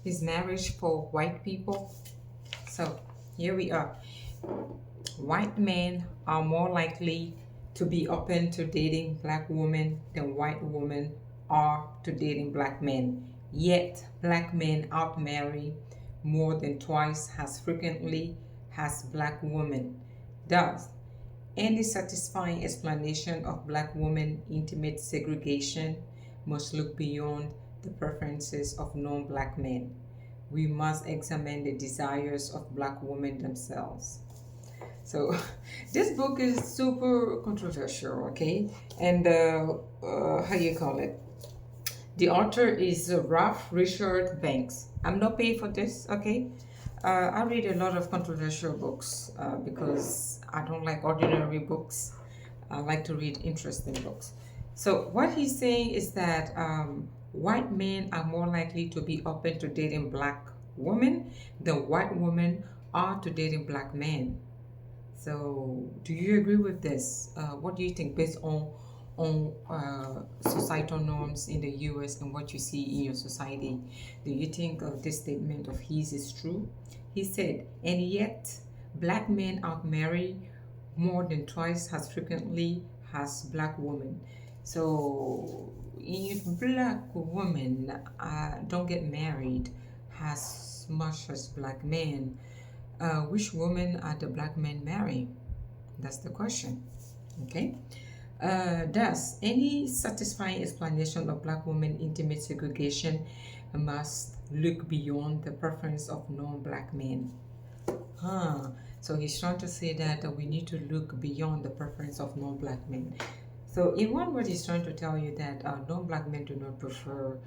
Is marriage for white people? So here we are. White men are more likely to be open to dating black women than white women are to dating black men. Yet, black men outmarry more than twice as frequently as black women. Thus, any satisfying explanation of black women intimate segregation must look beyond the preferences of non black men. We must examine the desires of black women themselves. So, this book is super controversial, okay? And how you call it? The author is Ralph Richard Banks. I'm not paid for this, okay? I read a lot of controversial books because I don't like ordinary books. I like to read interesting books. So, what he's saying is that white men are more likely to be open to dating black women than white women are to dating black men. So, do you agree with this? What do you think, based on societal norms in the U.S. and what you see in your society? Do you think this statement of his is true? He said, and yet, black men outmarry more than twice as frequently as black women. So, if black women don't get married as much as black men, which woman are the black men marrying? That's the question. Okay. Thus, any satisfying explanation of black women intimate segregation must look beyond the preference of non-black men. Huh. So he's trying to say that we need to look beyond the preference of non-black men. So in one word, he's trying to tell you that non-black men do not prefer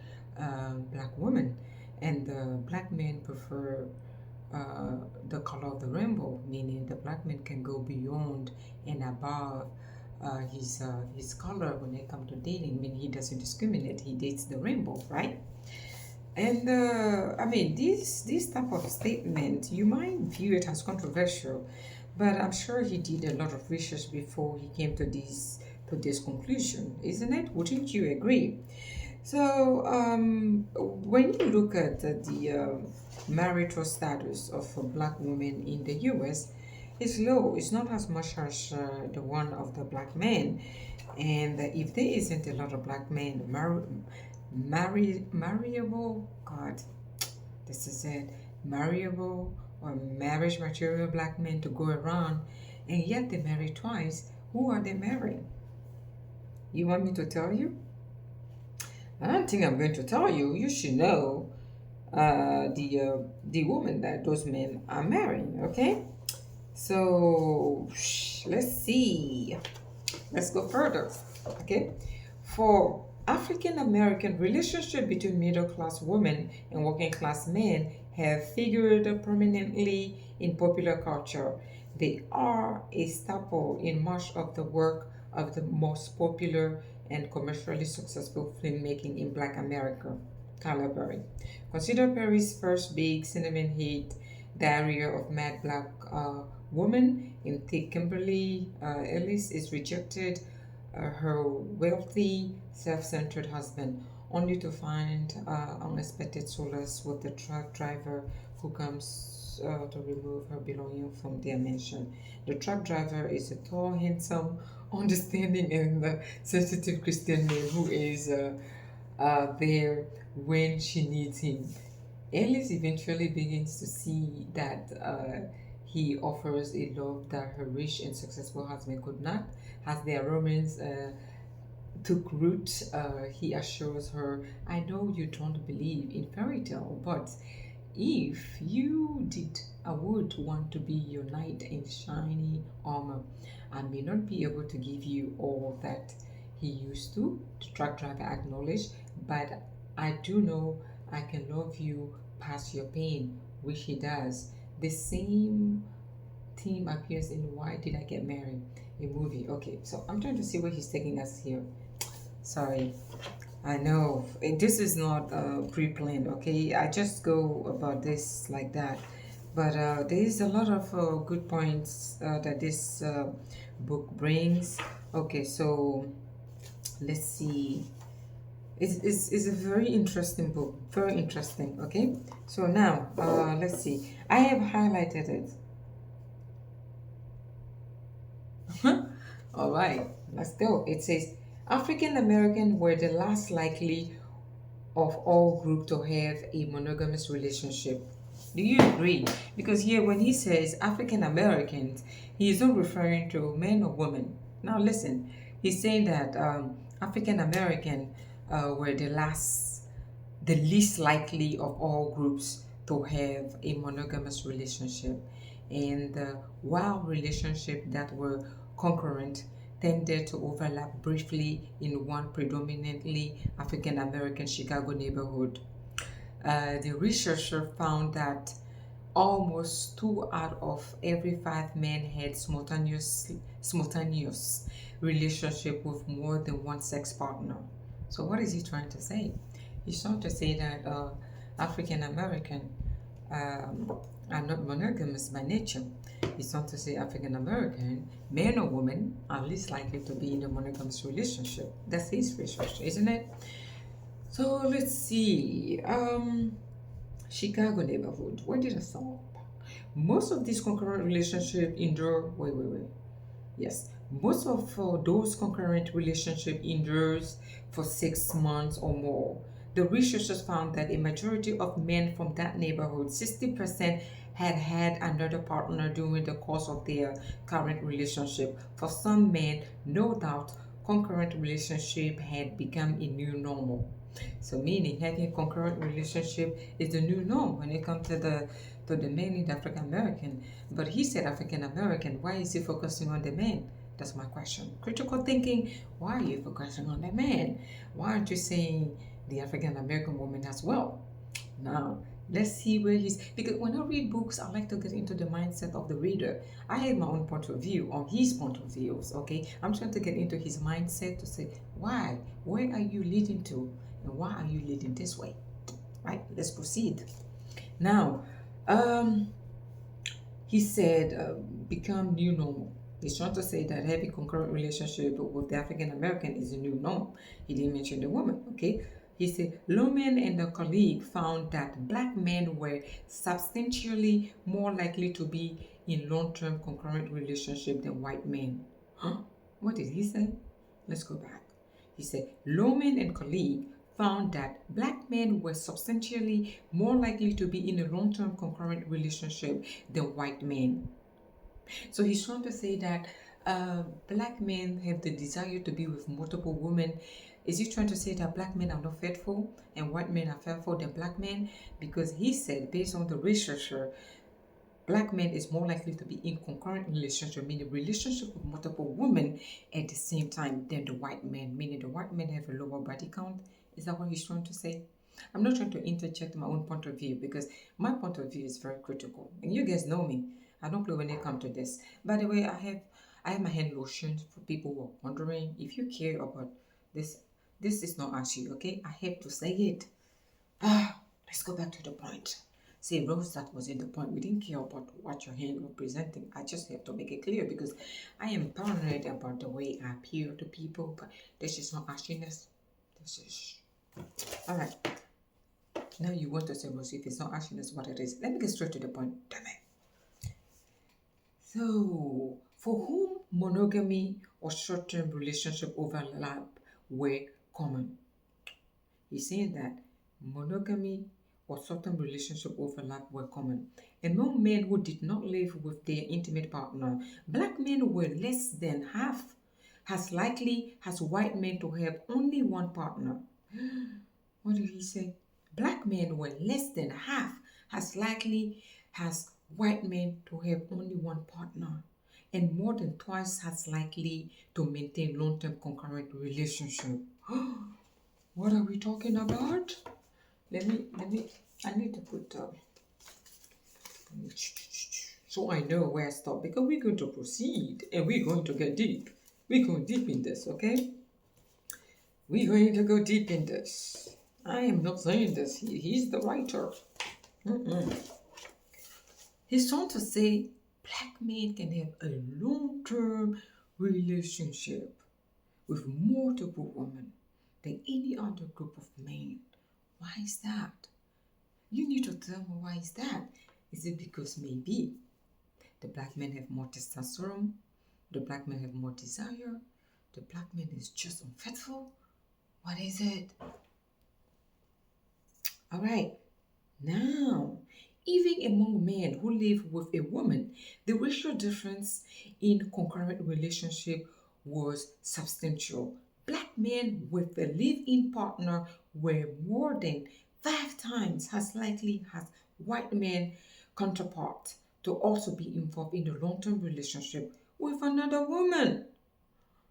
black women, and the black men prefer the color of the rainbow, meaning the black man can go beyond and above his color when it comes to dating. I mean, he doesn't discriminate. He dates the rainbow, right? And I mean, this type of statement, you might view it as controversial, but I'm sure he did a lot of research before he came to this conclusion, isn't it? Wouldn't you agree? So, when you look at the marital status of black women in the U.S., it's low. It's not as much as the one of the black men. And if there isn't a lot of black men marriable, God, this is it, marriable or marriage material black men to go around, and yet they marry twice, who are they marrying? You want me to tell you? I don't think I'm going to tell you. You should know the woman that those men are marrying. Okay, so let's see. Let's go further. Okay, for African American, relationship between middle class women and working class men have figured prominently in popular culture. They are a staple in much of the work of the most popular and commercially successful filmmaking in Black America. Tyler Perry. Consider Perry's first big cinema hit, Diary of Mad Black Woman. In Thick Kimberly Ellis is rejected her wealthy, self-centered husband, only to find unexpected solace with the truck driver who comes to remove her belongings from their mansion. The truck driver is a tall, handsome, understanding, and sensitive Christian man who is there when she needs him. Alice eventually begins to see that he offers a love that her rich and successful husband could not. As their romance took root, he assures her, I know you don't believe in fairy tale, but if you did, I would want to be your knight in shiny armor. I may not be able to give you all that he used to, the truck driver acknowledged, but I do know I can love you past your pain, which he does. The same theme appears in Why Did I Get Married? A movie. Okay, so I'm trying to see where he's taking us here. Sorry. I know this is not pre-planned, okay? I just go about this like that. But there is a lot of good points that this book brings. Okay, so let's see. It's a very interesting book. Very interesting. Okay. So now, let's see. I have highlighted it. All right. Let's go. It says African American were the last likely of all group to have a monogamous relationship. Do you agree? Because here, when he says African Americans, he is not referring to men or women. Now, listen, he's saying that African American were the least likely of all groups to have a monogamous relationship. And while relationships that were concurrent tended to overlap briefly in one predominantly African American Chicago neighborhood, the researcher found that almost 2 out of every 5 men had spontaneous relationship with more than one sex partner. So what is he trying to say? He's trying to say that African American um, are not monogamous by nature. He's trying to say African American men or women are least likely to be in a monogamous relationship. That's his research, isn't it? So let's see. Chicago neighborhood. Where did I stop? Most of these concurrent relationships endure. Wait. Yes, most of those concurrent relationship endures for 6 months or more. The researchers found that a majority of men from that neighborhood, 60%, had had another partner during the course of their current relationship. For some men, no doubt, concurrent relationship had become a new normal. So meaning having a concurrent relationship is the new norm when it comes to the men in African American. But he said African American. Why is he focusing on the men? That's my question. Critical thinking. Why are you focusing on the man? Why aren't you saying the African American woman as well? Now, let's see where he's. Because when I read books, I like to get into the mindset of the reader. I have my own point of view on his point of views, okay? I'm trying to get into his mindset to say, why? Where are you leading to? And why are you leading this way? Right? Let's proceed. Now, um, he said, become new normal. He's trying to say that having concurrent relationship with the African American is a new norm. He didn't mention the woman, okay? He said, Loman and a colleague found that black men were substantially more likely to be in long-term concurrent relationship than white men. Huh? What did he say? Let's go back. He said, Loman and colleague found that black men were substantially more likely to be in a long-term concurrent relationship than white men. So he's trying to say that black men have the desire to be with multiple women. Is he trying to say that black men are not faithful and white men are faithful than black men? Because he said, based on the researcher, black men is more likely to be in concurrent relationship, meaning relationship with multiple women at the same time than the white men, meaning the white men have a lower body count. Is that what he's trying to say? I'm not trying to interject my own point of view because my point of view is very critical. And you guys know me. I don't play when it comes to this. By the way, I have my hand lotion for people who are wondering. If you care about this, this is not actually okay. I have to say it. Let's go back to the point. See, Rose, that was in the point. We didn't care about what your hand representing. I just have to make it clear because I am paranoid about the way I appear to people, but this is not ashiness. This is all right. Now you want to say, Rose, if it's not ashiness, what it is. Let me get straight to the point. Damn it. So, for whom monogamy or short-term relationship overlap were common? He's saying that monogamy or short-term relationship overlap were common. Among men who did not live with their intimate partner, black men were less than half as likely as white men to have only one partner. What did he say? Black men were less than half as likely as white men to have only one partner and more than twice as likely to maintain long-term concurrent relationship. What are we talking about? I need to put, so I know where I stop because we're going to proceed and we're going to get deep. We're going deep in this, okay? We're going to go deep in this. I am not saying this. He's the writer. He's trying to say black men can have a long-term relationship with multiple women. than any other group of men. Why is that? You need to tell me why is that? Is it because maybe the black men have more testosterone? The black men have more desire? The black man is just unfaithful? What is it? All right. Now, even among men who live with a woman, the racial difference in concurrent relationship was substantial. Black men with a live-in partner were more than 5 times as likely as white men counterparts to also be involved in a long-term relationship with another woman.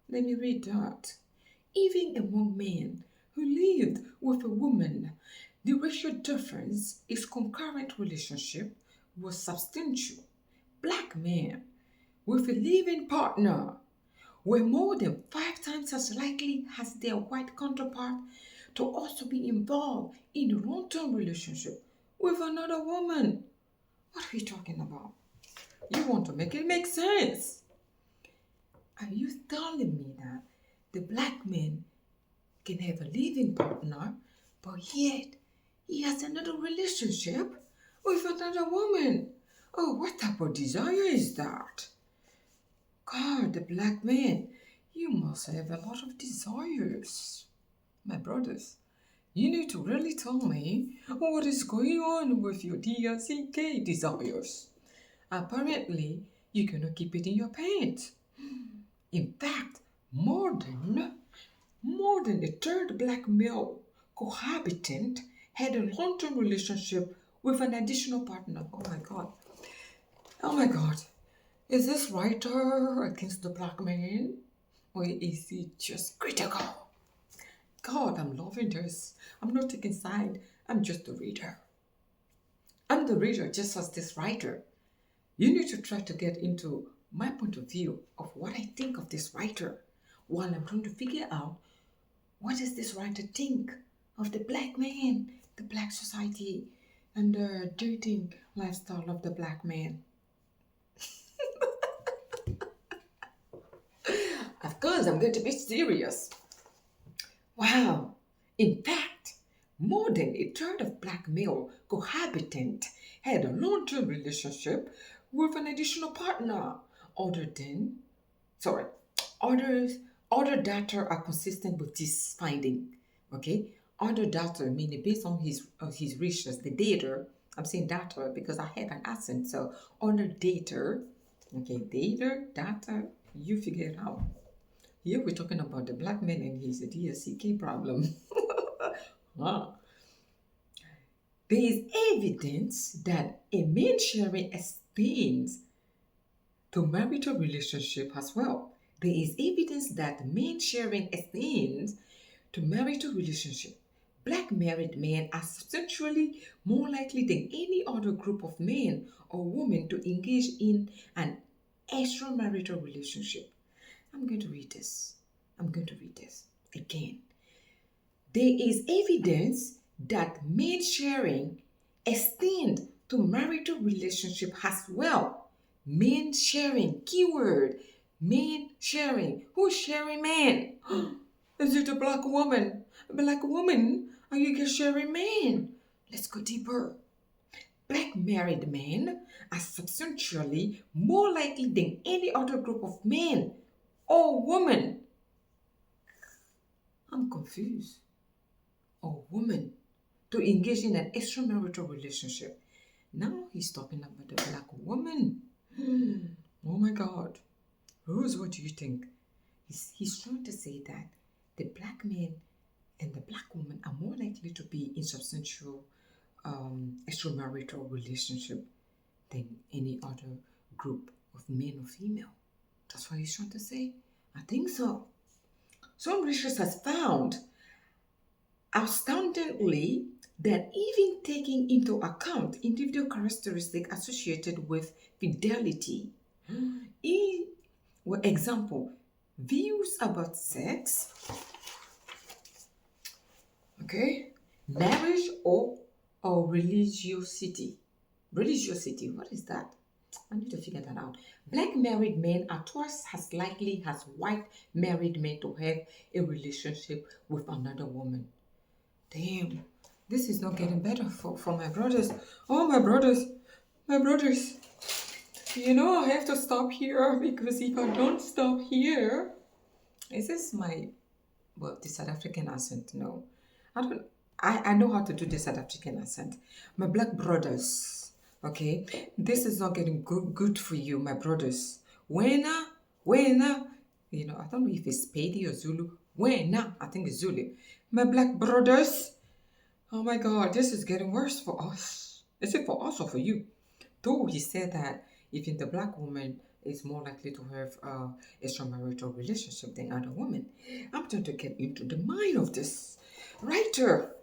Let me read that. Even among men who lived with a woman, the racial difference in concurrent relationship was substantial. Black men with a living partner were more than 5 times as likely as their white counterpart to also be involved in a long-term relationship with another woman. What are we talking about? You want to make it make sense. Are you telling me that the black man can have a living partner, but yet he has another relationship with another woman? Oh, what type of desire is that? God, the black man, you must have a lot of desires. My brothers, you need to really tell me what is going on with your DRCK desires. Apparently, you cannot keep it in your pants. In fact, more than a third black male cohabitant had a long-term relationship with an additional partner. Oh my God. Oh my God. Is this writer against the black man? Or is he just critical? God, I'm loving this. I'm not taking side. I'm just a reader. I'm the reader just as this writer. You need to try to get into my point of view of what I think of this writer while I'm trying to figure out what does this writer think of the black man, the black society, and the dating lifestyle of the black man. Of course, I'm going to be serious. Wow. In fact, more than a third of black male cohabitants had a long-term relationship with an additional partner other than, sorry, others, other data are consistent with this finding. Okay, other data meaning based on his research, the data. I'm saying data because I have an accent. So other data, okay, data. You figure it out. Here we're talking about the black man and his DSCK problem. Wow. There is evidence that a man sharing extends to marital relationship as well. There is evidence that men sharing extends to marital relationship. Black married men are substantially more likely than any other group of men or women to engage in an extramarital relationship. I'm going to read this. Again. There is evidence that men sharing extend to marital relationship as well. Men sharing, keyword, men sharing. Who's sharing man? Is it a black woman? A black woman? Are you sharing man? Let's go deeper. Black married men are substantially more likely than any other group of men or women. I'm confused. Or woman to engage in an extramarital relationship. Now he's talking about the black woman. Oh my God. Rose, what do you think? He's trying to say that the black man and the black woman are more likely to be in substantial extramarital relationship than any other group of men or female. That's what he's trying to say? I think so. Some research has found astoundingly that even taking into account individual characteristics associated with fidelity, for example, views about sex, okay, marriage or religiosity. Religiosity, what is that? I need to figure that out. Black married men are twice as likely as white married men to have a relationship with another woman. Damn, this is not getting better for my brothers. Oh, my brothers. I have to stop here because if I don't stop here, is this my, well, the South African accent? No, I don't. I know how to do the South African accent. My black brothers, okay, this is not getting good for you, my brothers. Wena, wena, I don't know if it's Pedi or Zulu. Wena, I think it's Zulu. My black brothers. Oh my God, this is getting worse for us. Is it for us or for you? Though he said that even the black woman is more likely to have extramarital relationship than other women. I'm trying to get into the mind of this writer.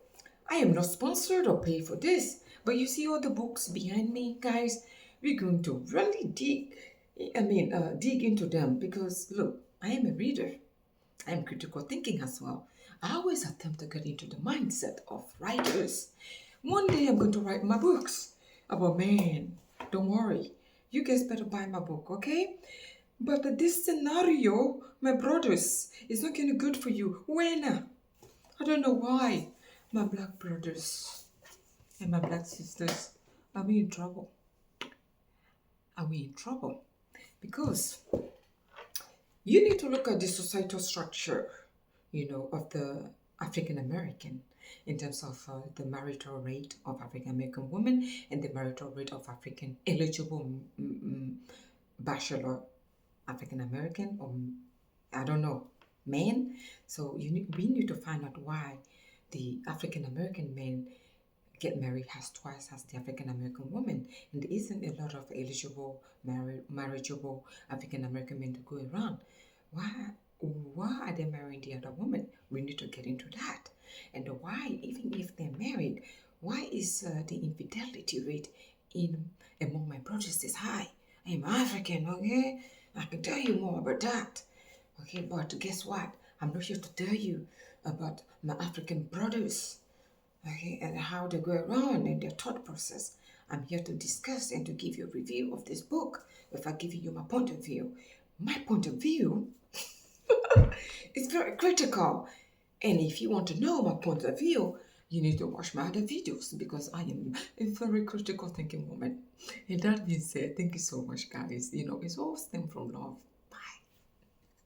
I am not sponsored or paid for this, but you see all the books behind me, guys. We're going to really dig into them because look, I am a reader. I am critical thinking as well. I always attempt to get into the mindset of writers. One day I'm going to write my books about man. Don't worry. You guys better buy my book, okay? But this scenario, my brothers, is not getting good for you. When? I don't know why. My black brothers and my black sisters, are we in trouble? Are we in trouble? Because you need to look at the societal structure, of the African American in terms of the marital rate of African American women and the marital rate of African eligible bachelor African American or I don't know men. So we need to find out why the African American men get married has twice as the African American woman, and there isn't a lot of eligible marriageable African American men to go around. Why? Why are they marrying the other woman? We need to get into that. And why, even if they're married, why is the infidelity rate in among my brothers is high? I am African, okay? I can tell you more about that. Okay, but guess what? I'm not here to tell you about my African brothers, okay, and how they go around in their thought process. I'm here to discuss and to give you a review of this book. If I give you my point of view, my point of view is very critical. And if you want to know my point of view, you need to watch my other videos because I am a very critical thinking woman. And that being said, thank you so much, guys. It's all stem from love.